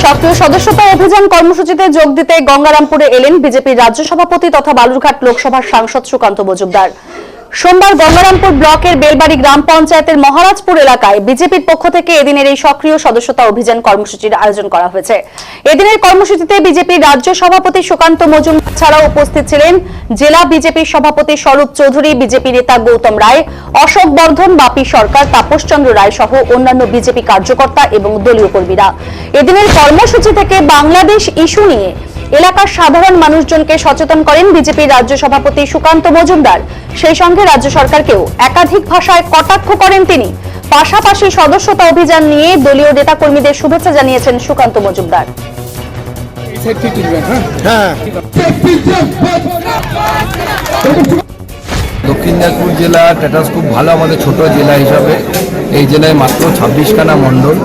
সক্রিয় সদস্যতা অভিযান কর্মসূচিতে যোগ দিতে গঙ্গারামপুরে এলেন বিজেপির রাজ্য সভাপতি তথা বালুরঘাট লোকসভার সাংসদ সুকান্ত মজুমদার। সোমবার গঙ্গারামপুর ব্লকের বেলবাড়ি গ্রাম পঞ্চায়েতের মহারাজপুর এলাকায় বিজেপির পক্ষ থেকে এদিনের এই সক্রিয় সদস্যতা অভিযান কর্মসূচির আয়োজন করা হয়েছে। এদিনের কর্মসূচিতে বিজেপির রাজ্য সভাপতি সুকান্ত মজুমদার ছাড়াও উপস্থিত ছিলেন জেলা বিজেপির সভাপতি স্বরূপ চৌধুরী, বিজেপি নেতা গৌতম রায়, অশোক বর্ধন, বাপি সরকার, তাপস চন্দ্র রায় সহ অন্যান্য বিজেপি কার্যকর্তা এবং দলীয় কর্মীরা। এদিনের কর্মসূচি থেকে বাংলাদেশ ইস্যু নিয়ে এলাকার সাধারণ মানুষজনকে সচেতন করেন বিজেপির রাজ্য সভাপতি সুকান্ত মজুমদার। সেই সঙ্গে রাজ্য সরকারকেও একাধিক ভাষায় কটাক্ষ করেন তিনি। পাশাপাশি সদস্যতা অভিযান নিয়ে দলীয় নেতাকর্মীদের শুভেচ্ছা জানিয়েছেন সুকান্ত মজুমদার। দক্ষিণ দিনাজপুর জেলা স্ট্যাটাস খুব ভালো, আমাদের ছোট জেলা হিসাবে। এই জেলায় মাত্র 26খানা মণ্ডল,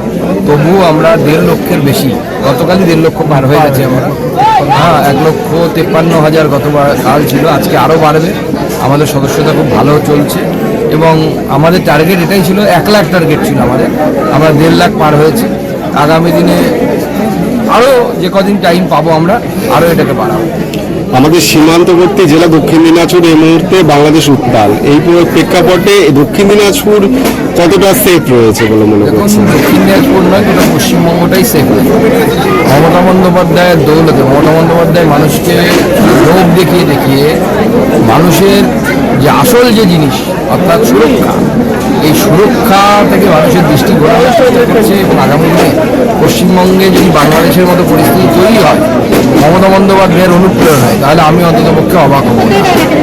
তবুও আমরা 1.5 লক্ষের বেশি, গতকালই 1.5 লক্ষ পার হয়ে গেছে আমরা। 1,53,000 গতবার কাল ছিল, আজকে আরও বাড়বে। আমাদের সদস্যতা খুব ভালো চলছে এবং আমাদের টার্গেট এটাই ছিল, 1 লাখ টার্গেট ছিল আমাদের, আমরা 1.5 লাখ পার হয়েছে। আগামী দিনে আরও যে কদিন টাইম পাবো আমরা আরও এটাকে বাড়াবো। আমাদের সীমান্তবর্তী জেলা দক্ষিণ দিনাজপুর এই মুহূর্তে বাংলাদেশ উত্তাল, এই প্রেক্ষাপটে দক্ষিণ দিনাজপুর কতটা সেফ রয়েছে বলে মনে করছেন? দক্ষিণ দিনাজপুর নয়, গোটা পশ্চিমবঙ্গটাই সেফ রয়েছে মমতা বন্দ্যোপাধ্যায়ের দৌলতে। মমতা বন্দ্যোপাধ্যায় মানুষকে লোভ দেখিয়ে দেখিয়ে মানুষের যে আসল যে জিনিস অর্থাৎ সুরক্ষা, এই সুরক্ষা থেকে মানুষের দৃষ্টি ঘোরানোর চেষ্টা করছে। এবং আগামী দিনে পশ্চিমবঙ্গে যদি বাংলাদেশের মতো পরিস্থিতি তৈরি হয় মমতা বন্দ্যোপাধ্যায়ের অনুপ্রেরণায়, তাহলে আমি অন্ততপক্ষে অবাক হব না।